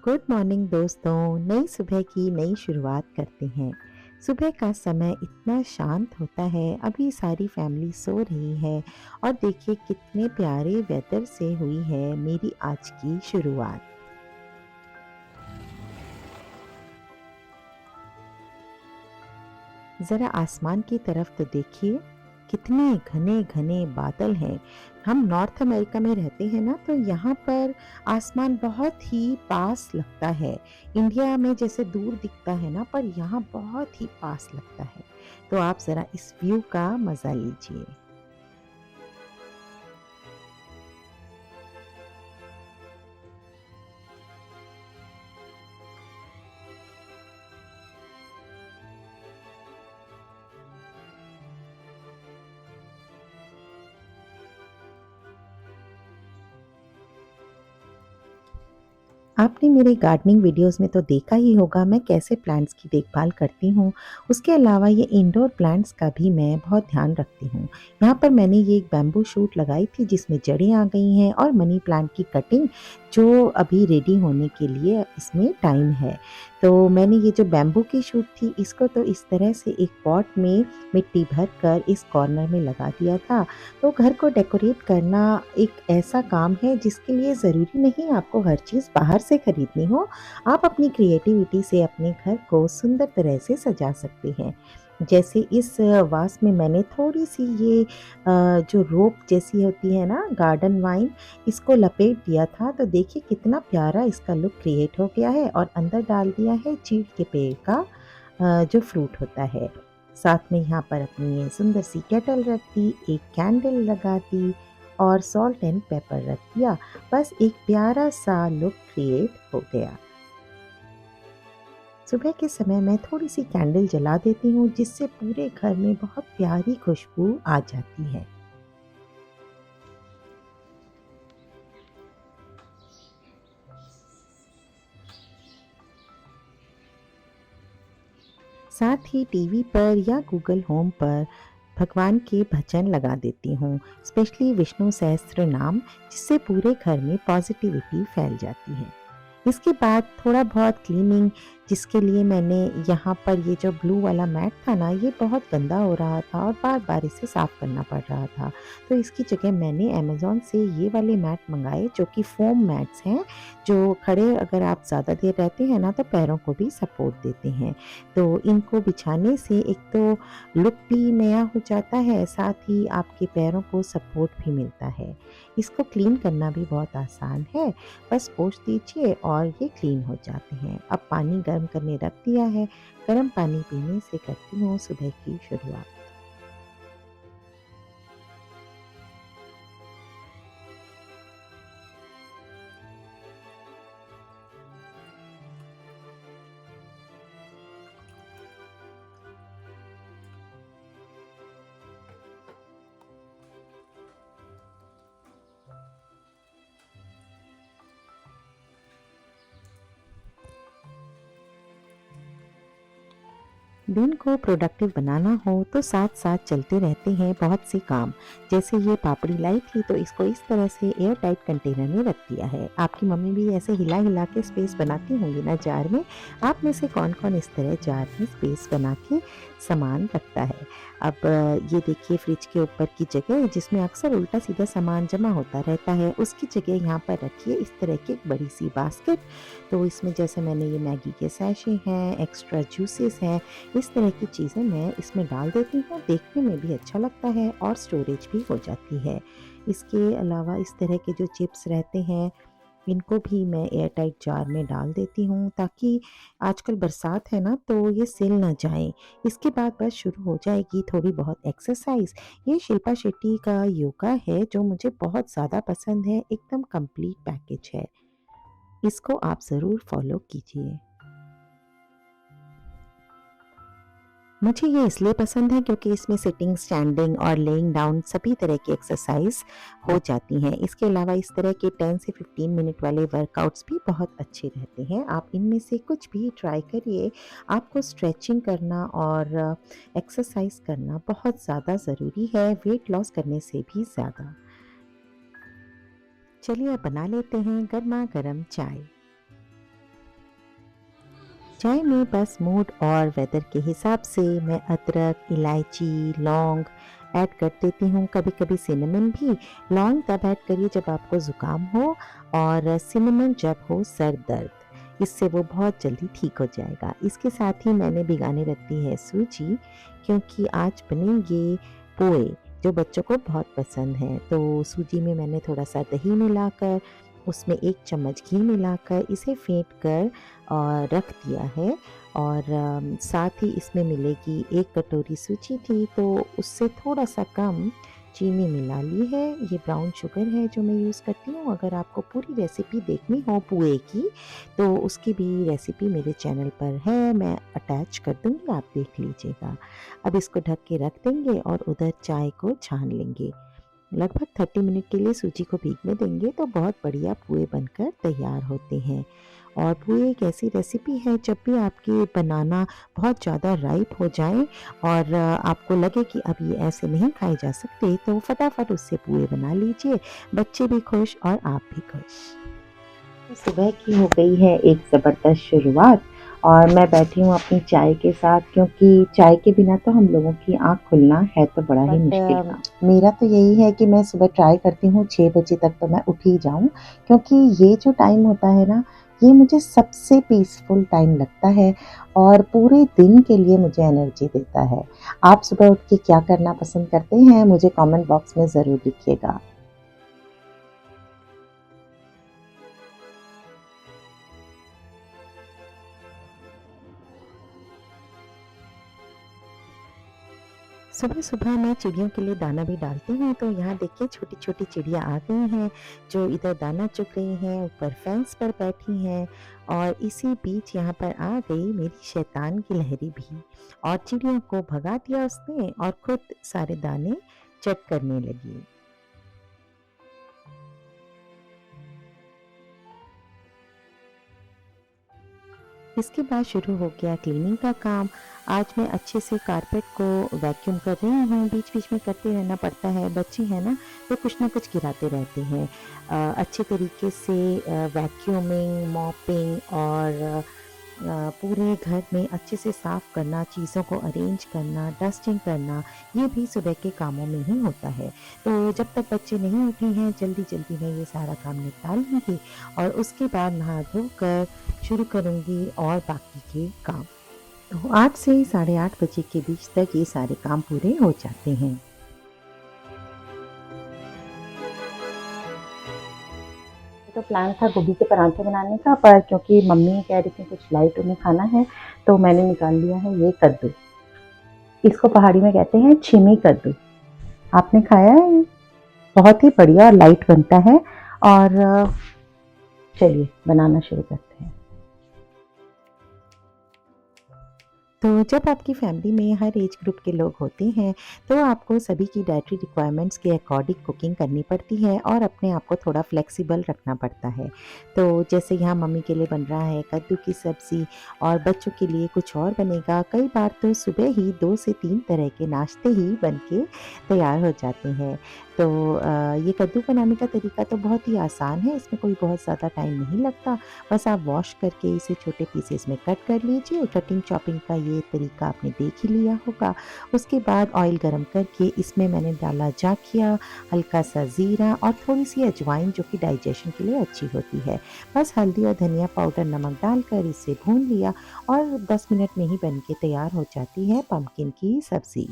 Good morning दोस्तों। नई सुबह की नई शुरुआत करते हैं। सुबह का समय इतना शांत होता है, अभी सारी फैमिली सो रही है और देखिए कितने प्यारे वेदर से हुई है मेरी आज की शुरुआत। ज़रा आसमान की तरफ तो देखिए, कितने घने-घने बादल हैं। हम नॉर्थ अमेरिका में रहते हैं ना, तो यहाँ पर आसमान बहुत ही पास लगता है। इंडिया में जैसे दूर दिखता है ना, पर यहाँ बहुत ही पास लगता है। तो आप ज़रा इस व्यू का मज़ा लीजिए। आपने मेरे गार्डनिंग वीडियोस में तो देखा ही होगा मैं कैसे प्लांट्स की देखभाल करती हूँ। उसके अलावा ये इंडोर प्लांट्स का भी मैं बहुत ध्यान रखती हूँ। यहाँ पर मैंने ये एक बैम्बू शूट लगाई थी जिसमें जड़ें आ गई हैं और मनी प्लांट की कटिंग जो अभी रेडी होने के लिए इसमें टाइम है। तो मैंने ये जो बैम्बू की शूट थी इसको तो इस तरह से एक पॉट में मिट्टी भर कर इस कॉर्नर में लगा दिया था। तो घर को डेकोरेट करना एक ऐसा काम है जिसके लिए ज़रूरी नहीं आपको हर चीज़ बाहर से खरीदनी हो। आप अपनी क्रिएटिविटी से अपने घर को सुंदर तरह से सजा सकते हैं। जैसे इस वास में मैंने थोड़ी-सी ये जो रोप जैसी होती है ना गार्डन वाइन, इसको लपेट दिया था। तो देखिए कितना प्यारा इसका लुक क्रिएट हो गया है और अंदर डाल दिया है चीड़ के पेड़ का जो फ्रूट होता है। साथ में यहाँ पर अपनी ये सुंदर सी केटल रख दी, एक कैंडल लगा दी और सॉल्ट एंड पेपर रख दिया। बस एक प्यारा सा लुक क्रिएट हो गया। सुबह के समय मैं थोड़ी-सी कैंडल जला देती हूँ जिससे पूरे घर में बहुत प्यारी खुशबू आ जाती है। साथ ही टीवी पर या गूगल होम पर भगवान के भजन लगा देती हूँ, स्पेशली विष्णु सहस्त्र नाम, जिससे पूरे घर में पॉजिटिविटी फैल जाती है। इसके बाद थोड़ा बहुत क्लीनिंग, जिसके लिए मैंने यहाँ पर ये जो ब्लू वाला मैट था ना, ये बहुत गंदा हो रहा था और बार-बार इसे साफ़ करना पड़ रहा था। तो इसकी जगह मैंने अमेज़न से ये वाले मैट मँगाए जो कि फ़ोम मैट्स हैं, जो खड़े अगर आप ज़्यादा देर रहते हैं ना, तो पैरों को भी सपोर्ट देते हैं। तो इनको बिछाने से एक तो लुक भी नया हो जाता है, साथ ही आपके पैरों को सपोर्ट भी मिलता है। इसको क्लीन करना भी बहुत आसान है, बस पोंछ दीजिए और ये क्लीन हो जाते हैं। अब पानी गर्म करने रख दिया है, गर्म पानी पीने से करती हूँ सुबह की शुरुआत। दिन को प्रोडक्टिव बनाना हो तो साथ-साथ चलते रहते हैं बहुत से काम। जैसे ये पापड़ी लाई थी तो इसको इस तरह से एयर टाइट कंटेनर में रख दिया है। आपकी मम्मी भी ऐसे हिला-हिला के स्पेस बनाती होंगी ना जार में। आप में से कौन-कौन इस तरह जार में स्पेस बना के सामान रखता है? अब ये देखिए फ्रिज के ऊपर की जगह जिसमें अक्सर उल्टा-सीधा सामान जमा होता रहता है, उसकी जगह यहाँ पर रखिए इस तरह की एक बड़ी-सी बास्केट। तो इसमें जैसे मैंने ये मैगी के सैशे हैं, एक्स्ट्रा जूसेस हैं, इस तरह की चीज़ें मैं इसमें डाल देती हूँ, देखने में भी अच्छा लगता है और स्टोरेज भी हो जाती है। इसके अलावा इस तरह के जो चिप्स रहते हैं, इनको भी मैं एयर टाइट जार में डाल देती हूँ ताकि आजकल बरसात है ना, तो ये सिल ना जाएँ। इसके बाद बस शुरू हो जाएगी थोड़ी बहुत एक्सरसाइज़। ये शिल्पा शेट्टी का योगा है जो मुझे बहुत ज़्यादा पसंद है, एकदम कंप्लीट पैकेज है। इसको आप ज़रूर फ़ॉलो कीजिए। मुझे ये इसलिए पसंद है क्योंकि इसमें सिटिंग, स्टैंडिंग और लेइंग डाउन सभी तरह की एक्सरसाइज हो जाती हैं। इसके अलावा इस तरह के 10 से 15 मिनट वाले वर्कआउट्स भी बहुत अच्छे रहते हैं। आप इनमें से कुछ भी ट्राई करिए। आपको स्ट्रेचिंग करना और एक्सरसाइज करना बहुत ज़्यादा ज़रूरी है, वेट लॉस करने से भी ज़्यादा। चलिए अब बना लेते हैं गरमा-गरम चाय। चाय में बस मूड और वेदर के हिसाब से मैं अदरक, इलायची, लौंग ऐड कर देती हूँ, कभी-कभी सिनेमन भी। लौंग तब ऐड करिए जब आपको ज़ुकाम हो और सिनेमन जब हो सर दर्द, इससे वो बहुत जल्दी ठीक हो जाएगा। इसके साथ ही मैंने भिगाने रख दी है सूजी, क्योंकि आज बनेंगे पोहे, जो बच्चों को बहुत पसंद हैं। तो सूजी में मैंने थोड़ा-सा दही मिलाकर, उसमें 1 चम्मच घी मिलाकर इसे फेंट कर और रख दिया है। और साथ ही इसमें मिलेगी 1 कटोरी सूजी थी, तो उससे थोड़ा-सा कम चीनी मिला ली है। ये ब्राउन शुगर है जो मैं यूज़ करती हूँ। अगर आपको पूरी रेसिपी देखनी हो पुए की, तो उसकी भी रेसिपी मेरे चैनल पर है, मैं अटैच कर दूँगी, आप देख लीजिएगा। अब इसको ढक के रख देंगे और उधर चाय को छान लेंगे। लगभग 30 मिनट के लिए सूजी को भीगने देंगे तो बहुत बढ़िया पुए बनकर तैयार होते हैं। और पुए एक ऐसी रेसिपी है, जब भी आपके बनाना बहुत ज़्यादा राइप हो जाए और आपको लगे कि अब ये ऐसे नहीं खाए जा सकते, तो फटाफट उससे पुए बना लीजिए। बच्चे भी खुश और आप भी खुश। तो सुबह की हो गई है एक ज़बरदस्त शुरुआत और मैं बैठी हूँ अपनी चाय के साथ, क्योंकि चाय के बिना तो हम लोगों की आँख खुलना है तो बड़ा ही मुश्किल काम। मेरा तो यही है कि मैं सुबह ट्राई करती हूँ 6 बजे तक तो मैं उठ ही जाऊँ, क्योंकि ये जो टाइम होता है ना, ये मुझे सबसे पीसफुल टाइम लगता है और पूरे दिन के लिए मुझे एनर्जी देता है। आप सुबह उठ के क्या करना पसंद करते हैं? मुझे कमेंट बॉक्स में ज़रूर लिखिएगा। सुबह-सुबह मैं चिड़ियों के लिए दाना भी डालती हूँ, तो यहाँ देखिए छोटी-छोटी चिड़िया आ गई हैं, जो इधर दाना चुग रही हैं, ऊपर फेंस पर बैठी हैं और इसी बीच यहाँ पर आ गई मेरी शैतान की लहरी भी और चिड़ियों को भगा दिया उसने और खुद सारे दाने चट करने लगी। इसके बाद शुरू हो गया क्लीनिंग का काम। आज मैं अच्छे से कारपेट को वैक्यूम कर रही हूँ, बीच-बीच में करते रहना पड़ता है, बच्चे हैं ना, तो कुछ ना कुछ गिराते रहते हैं। अच्छे तरीके से वैक्यूमिंग, मॉपिंग और पूरे घर में अच्छे से साफ़ करना, चीज़ों को अरेंज करना, डस्टिंग करना, ये भी सुबह के कामों में ही होता है। तो जब तक बच्चे नहीं उठे हैं, जल्दी-जल्दी मैं ये सारा काम निपटा लूँगी और उसके बाद नहा-धोकर शुरू करूँगी और बाकी के काम। तो 8 से साढ़े 8 बजे के बीच तक ये सारे काम पूरे हो जाते हैं। तो प्लान था गोभी के पराठे बनाने का, पर क्योंकि मम्मी कह रही थी कुछ लाइट उन्हें खाना है, तो मैंने निकाल लिया है ये कद्दू। इसको पहाड़ी में कहते हैं छिमी कद्दू। आपने खाया है ये? बहुत ही बढ़िया और लाइट बनता है और चलिए बनाना शुरू करते हैं। तो जब आपकी फैमिली में हर एज ग्रुप के लोग होते हैं, तो आपको सभी की डाइटरी रिक्वायरमेंट्स के अकॉर्डिंग कुकिंग करनी पड़ती है और अपने आप को थोड़ा फ्लेक्सिबल रखना पड़ता है। तो जैसे यहाँ मम्मी के लिए बन रहा है कद्दू की सब्ज़ी और बच्चों के लिए कुछ और बनेगा। कई बार तो सुबह ही 2 से 3 तरह के नाश्ते ही बन के तैयार हो जाते हैं। तो ये कद्दू बनाने का तरीका तो बहुत ही आसान है, इसमें कोई बहुत ज़्यादा टाइम नहीं लगता। बस आप वॉश करके इसे छोटे पीसेस में कट कर लीजिए। कटिंग चॉपिंग का ये तरीका आपने देख ही लिया होगा। उसके बाद ऑयल गरम करके इसमें मैंने डाला जाखिया, हल्का सा ज़ीरा और थोड़ी-सी अजवाइन, जो कि डाइजेशन के लिए अच्छी होती है। बस हल्दी और धनिया पाउडर, नमक डालकर इसे भून लिया और 10 मिनट में ही बन के तैयार हो जाती है पम्पकिन की सब्ज़ी।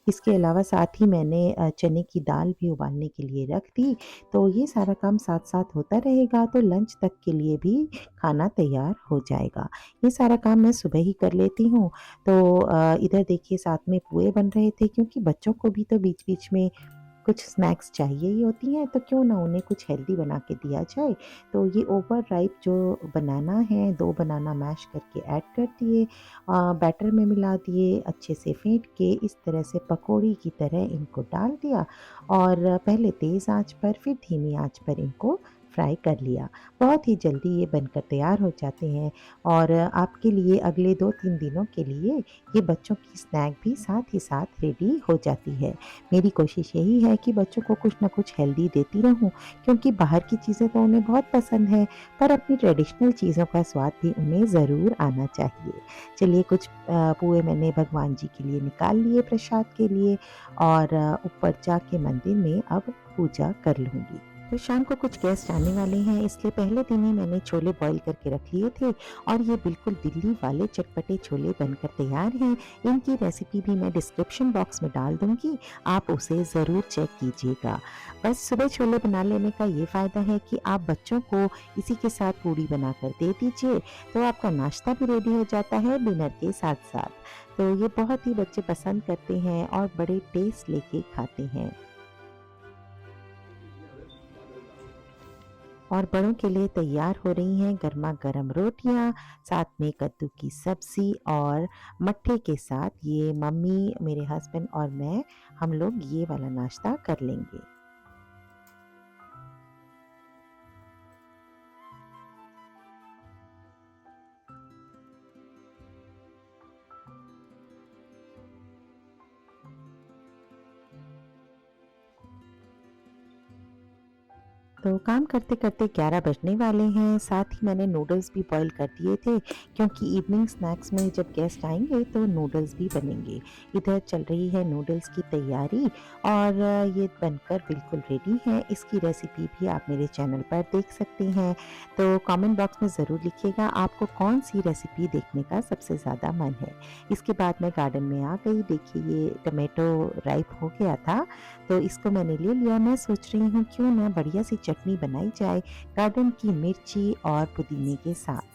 इसके अलावा साथ ही मैंने चने की दाल भी उबालने के लिए रख दी। तो ये सारा काम साथ-साथ होता रहेगा, तो लंच तक के लिए भी खाना तैयार हो जाएगा। ये सारा काम मैं सुबह ही कर लेती हूँ। तो इधर देखिए साथ में पुए बन रहे थे, क्योंकि बच्चों को भी तो बीच-बीच में कुछ स्नैक्स चाहिए ही होती हैं, तो क्यों ना उन्हें कुछ हेल्दी बना के दिया जाए। तो ये ओवर राइप जो बनाना है, 2 बनाना मैश करके ऐड कर दिए, बैटर में मिला दिए, अच्छे से फेंट के इस तरह से पकौड़ी की तरह इनको डाल दिया और पहले तेज़ आँच पर फिर धीमी आँच पर इनको फ्राई कर लिया। बहुत ही जल्दी ये बनकर तैयार हो जाते हैं और आपके लिए अगले 2-3 दिनों के लिए ये बच्चों की स्नैक भी साथ ही साथ रेडी हो जाती है। मेरी कोशिश यही है कि बच्चों को कुछ न कुछ हेल्दी देती रहूँ, क्योंकि बाहर की चीज़ें तो उन्हें बहुत पसंद है, पर अपनी ट्रेडिशनल चीज़ों का स्वाद भी उन्हें ज़रूर आना चाहिए। चलिए कुछ पुए मैंने भगवान जी के लिए निकाल लिए प्रसाद के लिए और ऊपर जाके मंदिर में अब पूजा कर लूँगी। तो शाम को कुछ गेस्ट आने वाले हैं, इसलिए पहले दिन ही मैंने छोले बॉईल करके रख लिए थे और ये बिल्कुल दिल्ली वाले चटपटे छोले बनकर तैयार हैं। इनकी रेसिपी भी मैं डिस्क्रिप्शन बॉक्स में डाल दूँगी, आप उसे ज़रूर चेक कीजिएगा। बस सुबह छोले बना लेने का ये फ़ायदा है कि आप बच्चों को इसी के साथ पूड़ी बनाकर दे दीजिए, तो आपका नाश्ता भी रेडी हो जाता है डिनर के साथ-साथ। तो ये बहुत ही बच्चे पसंद करते हैं और बड़े टेस्ट लेके खाते हैं। और बड़ों के लिए तैयार हो रही हैं गरमा-गरम रोटियाँ, साथ में कद्दू की सब्ज़ी और मट्ठे के साथ ये मम्मी, मेरे हस्बैंड और मैं, हम लोग ये वाला नाश्ता कर लेंगे। तो काम करते-करते 11 बजने वाले हैं, साथ ही मैंने नूडल्स भी बॉयल कर दिए थे, क्योंकि इवनिंग स्नैक्स में जब गेस्ट आएँगे तो नूडल्स भी बनेंगे। इधर चल रही है नूडल्स की तैयारी और ये बनकर बिल्कुल रेडी है। इसकी रेसिपी भी आप मेरे चैनल पर देख सकते हैं। तो कमेंट बॉक्स में ज़रूर लिखिएगा आपको कौन-सी रेसिपी देखने का सबसे ज़्यादा मन है। इसके बाद मैं गार्डन में आ गई, देखिए ये टोमेटो राइप हो गया था, तो इसको मैंने ले लिया। मैं सोच रही हूँ क्यों ना बढ़िया सी चटनी बनाई जाए गार्डन की मिर्ची और पुदीने के साथ।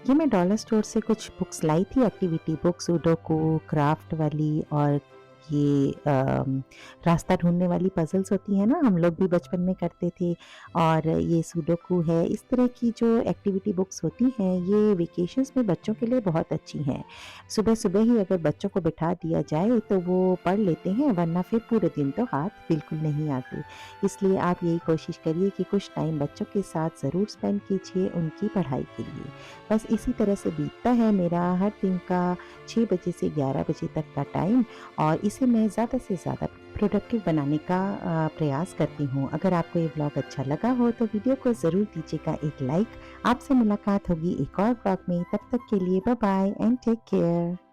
ये मैं डॉलर स्टोर से कुछ बुक्स लाई थी, एक्टिविटी बुक, सुडोकू, क्राफ्ट वाली और ये रास्ता ढूँढने वाली पज़ल्स होती हैं ना, हम लोग भी बचपन में करते थे और ये सुडोकू है। इस तरह की जो एक्टिविटी बुक्स होती हैं, ये वेकेशंस में बच्चों के लिए बहुत अच्छी हैं। सुबह-सुबह ही अगर बच्चों को बिठा दिया जाए, तो वो पढ़ लेते हैं, वरना फिर पूरे दिन तो हाथ बिल्कुल नहीं आते। इसलिए आप यही कोशिश करिए कि कुछ टाइम बच्चों के साथ ज़रूर स्पेंड कीजिए उनकी पढ़ाई के लिए। बस इसी तरह से बीतता है मेरा हर दिन का 6 बजे से 11 बजे तक का टाइम और इसे मैं ज़्यादा से ज़्यादा प्रोडक्टिव बनाने का प्रयास करती हूँ। अगर आपको ये व्लॉग अच्छा लगा हो तो वीडियो को ज़रूर दीजिएगा एक लाइक। आपसे मुलाकात होगी एक और व्लॉग में, तब तक के लिए bye bye and take care.